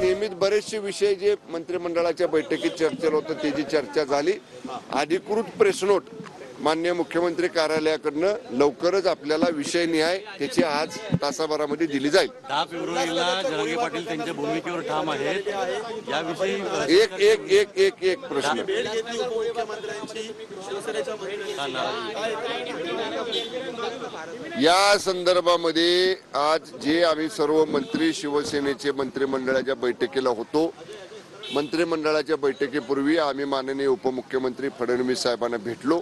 नियमित बरेचसे विषय जे मंत्रिमंडळाच्या बैठकीत चर्चेला होतं त्याची चर्चा झाली। अधिकृत प्रेस नोट माननीय मुख्यमंत्री कार्यालयाकडनं लवकरच आपल्याला विषय निहाय त्याची आज तासाभरामध्ये दिली जाईल। 10 फेब्रुवारीला जरांगे पाटील त्यांच्या भूमिकेवर ठाम आहेत। याविषयी एक प्रश्न या संदर्भामध्ये आज जे आम्ही सर्व मंत्री शिवसेनेचे मंत्रिमंडळाच्या बैठकीला होतो, मंत्रिमंडळाच्या बैठकीपूर्वी आम्ही माननीय उपमुख्यमंत्री फडणवीस साहेबांना भेटलो।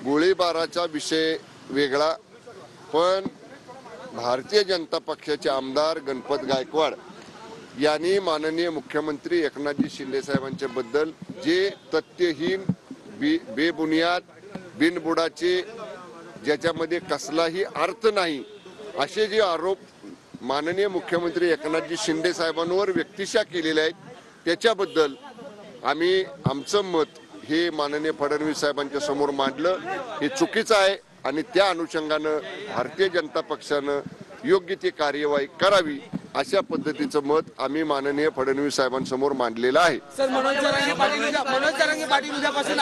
गोळीबाराचा विषय वेगळा, पण भारतीय जनता पक्षाचे आमदार गणपत गायकवाड यांनी माननीय मुख्यमंत्री एकनाथजी शिंदे साहेबांच्या बद्दल जे तथ्यहीन बेबुनियाद बिनबुडाचे ज्याच्यामध्ये कसलाही अर्थ नाही असे जे आरोप माननीय मुख्यमंत्री एकनाथजी शिंदे साहेबांवर व्यक्तिशः केलेले आहेत त्याच्याबद्दल आम्ही आमचं मत हे माननीय फडणवीस साहेबांच्या समोर मांडलं। हे चुकीचं आहे आणि त्या अनुषंगानं भारतीय जनता पक्षानं योग्य ती कार्यवाही करावी अशा पद्धतीचं मत आम्ही माननीय फडणवीस साहेबांसमोर मांडलेलं आहे। सर, मनोज जरांगे पाटील उद्यापासून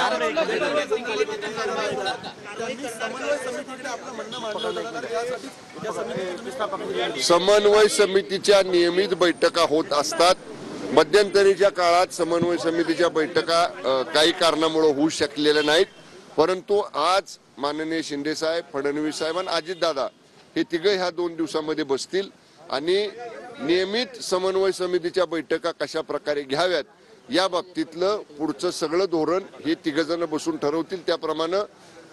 समन्वय समितीच्या नियमित बैठका होत असतात। मध्यंतरीच्या काळात समन्वय समितीच्या बैठका काही कारणामुळे होऊ शकलेल्या नाहीत, परंतु आज माननीय शिंदे साहेब, फडणवीस साहेब आणि अजितदादा हे तिघे ह्या 2 दिवसामध्ये बसतील आणि नियमित समन्वय समितीच्या बैठका कशा प्रकारे घ्याव्यात या बाबतीतलं पुढचं सगळं धोरण हे तिघजण बसून ठरवतील। त्याप्रमाणे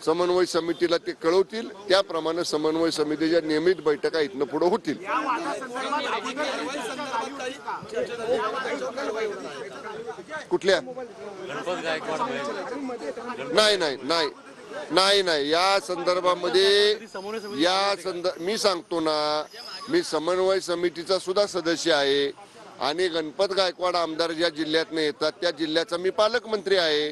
समन्वय समितीला ते कळवतील, त्याप्रमाणे समन्वय समितीच्या नियमित बैठका इथनं पुढे होतील। कुठल्या नाही या संदर्भामध्ये मी सांगतो ना, मी समन्वय समितीचा सुद्धा सदस्य आहे आणि गणपत गायकवाड आमदार ज्या जिल्ह्यातनं येतात त्या जिल्ह्याचा मी पालकमंत्री आहे।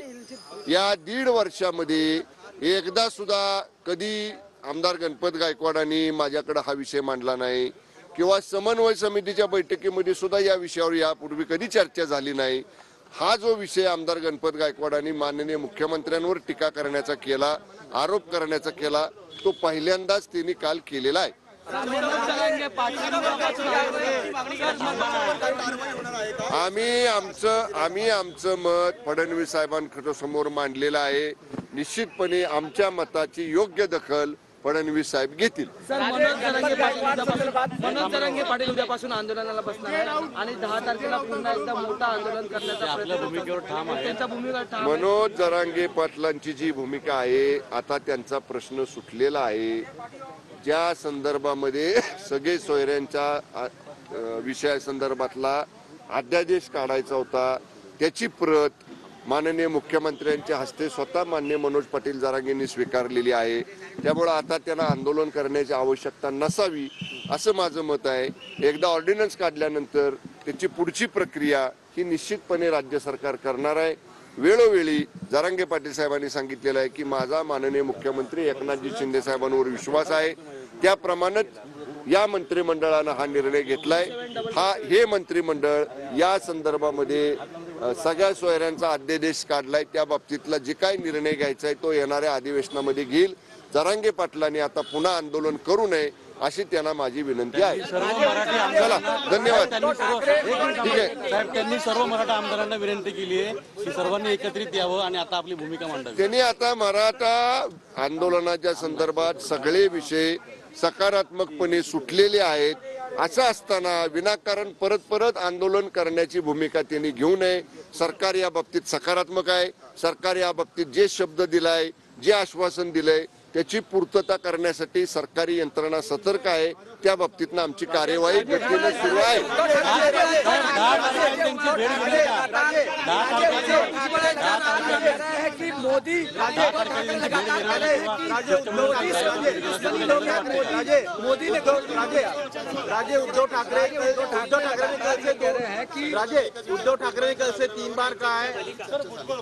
या 1.5 वर्षामध्ये एकदा सुद्धा कधी आमदार गणपत गायकवाडांनी माझ्याकडे हा विषय मांडला नाही किंवा समन्वय समितीच्या बैठकीमध्ये सुद्धा या विषयावर यापूर्वी कधी चर्चा झाली नाही। हा जो विषय आमदार गणपत गायकवाडांनी माननीय मुख्यमंत्र्यांवर टीका करण्याचा केला, आरोप करण्याचा केला, तो पहिल्यांदाच त्यांनी काल केलेला आहे। आम्ही आमचं मत फडणवीस साहेबांच्या समोर मांडलेलं आहे। निश्चितपणे आमच्या मताची योग्य दखल फडणवीस साहेब घेतील। सर, मनोज जरांगे पाटील उद्यापासून आंदोलनाला बसणार आहे आणि 10 तारखेला पुन्हा एकदा मोठं आंदोलन करण्याचा आपल्या भूमिकेवर ठाम आहे। त्यांच्या भूमिकेवर ठाम मनोज जरांगे पाटलांची जी भूमिका आहे, आता त्यांचा प्रश्न सुटलेला आहे। ज्या संदर्भामध्ये सगळे सोयऱ्यांच्या विषयासंदर्भातला अध्यादेश काढायचा होता त्याची प्रत माननीय मुख्यमंत्र्यांच्या हस्ते स्वतः माननीय मनोज पाटील जरांगेंनी स्वीकारलेली आहे। त्यामुळे आता त्यांना आंदोलन करण्याची आवश्यकता नसावी असं माझं मत आहे। एकदा ऑर्डिनन्स काढल्यानंतर त्याची पुढची प्रक्रिया ही निश्चितपणे राज्य सरकार करणार आहे। वेळोवेळी जरांगे पाटील साहेबांनी सांगितलेलं आहे की माझा माननीय मुख्यमंत्री एकनाथजी शिंदे साहेबांवर विश्वास आहे, त्याप्रमाणेच या मंत्रिमंडळानं हा निर्णय घेतलाय। हे मंत्रिमंडळ या संदर्भामध्ये सगळ्या सोयऱ्यांचा अध्यादेश काढलाय, त्या बाबतीतला जे काही निर्णय घ्यायचा आहे तो येणाऱ्या अधिवेशनामध्ये घेईल। जरांगे पाटलांनी आता पुन्हा आंदोलन करू नये अशी त्यांना माझी विनंती आहे। चला, धन्यवाद। ठीक आहे साहेब, त्यांनी सर्व मराठा आमदारांना विनंती केली आहे की सर्वांनी एकत्रित यावं आणि आता आपली भूमिका मांडावी। त्यांनी आता मराठा आंदोलनाच्या संदर्भात सगळे विषय सकारात्मकपणे सुटलेले आहेत, असं असताना विनाकारण परत आंदोलन करण्याची भूमिका त्यांनी घेऊ नये। सरकार या बाबतीत सकारात्मक आहे। सरकार या बाबतीत जे शब्द दिलाय, जे आश्वासन दिलंय त्याची पूर्तता करण्यासाठी सरकारी यंत्रणा सतर्क आहे। त्या बाबतीत आमची कार्यवाही गतीने सुरू आहे। उद्धव ठाकरे कल से 3 बार कहा है।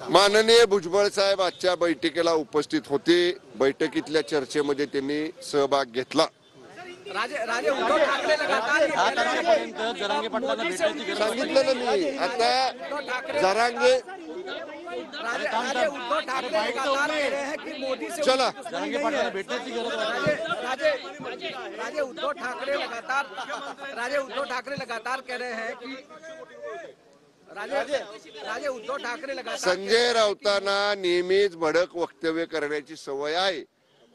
माननीय भुजबळ साहेब आजच्या बैठकीला उपस्थित होते। बैठकीतल्या चर्चेमध्ये त्यांनी सहभाग घेतला। राजे उद्धव ठाकरे लगातार 10 तारखेपर्यंत जरांगे पाटलांना भेटायची गरज सांगितलं ना मी आता जरांगे राजे उद्धव ठाकरे लगातार कह रहे हैं कि मोदी से चला जरांगे पाटलांना भेटण्याची गरज वाटते. राजे उद्धव ठाकरे लगातार कह रहे हैं कि राजे उद्धव ठाकरे लगातार संजय राऊतांना नेहमीच भडक वक्तव्य करण्याची सवय आहे.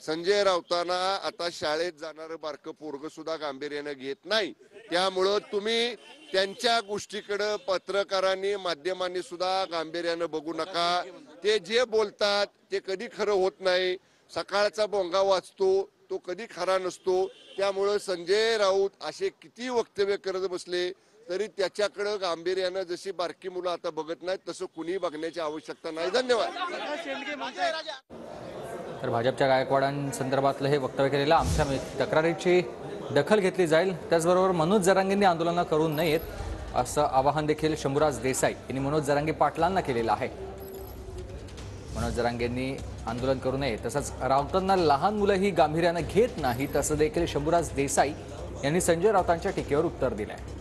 संजय राऊतांना आता शाळेत जाणारं बारकं पोरग सुद्धा गांभीर्यानं घेत नाही. त्यामुळं तुम्ही त्यांच्या गोष्टीकडे पत्रकारांनी माध्यमांनी सुद्धा गांभीर्यानं बघू नका. ते जे बोलतात ते कधी खरं होत नाही. सकाळचा बोंगा वाचतो तो कधी खरा नसतो. त्यामुळं संजय राऊत असे किती वक्तव्य करत बसले तरी त्याच्याकडे गांभीर्यानं जशी बारकी मुलं आता बघत नाहीत तसं कुणी बघण्याची आवश्यकता नाही. धन्यवाद. तर भाजपच्या गायकवाडांसंदर्भातलं हे वक्तव्य केलेलं आमच्या तक्रारीची दखल घेतली जाईल. त्याचबरोबर मनोज जरांगेंनी आंदोलनं करू नयेत असं आवाहन देखील शंभूराज देसाई यांनी मनोज जरांगे पाटलांना केलेलं आहे. मनोज जरांगेंनी आंदोलन करू नये तसंच राऊतांना लहान मुलंही गांभीर्यानं घेत नाहीत असं देखील शंभूराज देसाई यांनी संजय राऊतांच्या टीकेवर उत्तर दिलं आहे.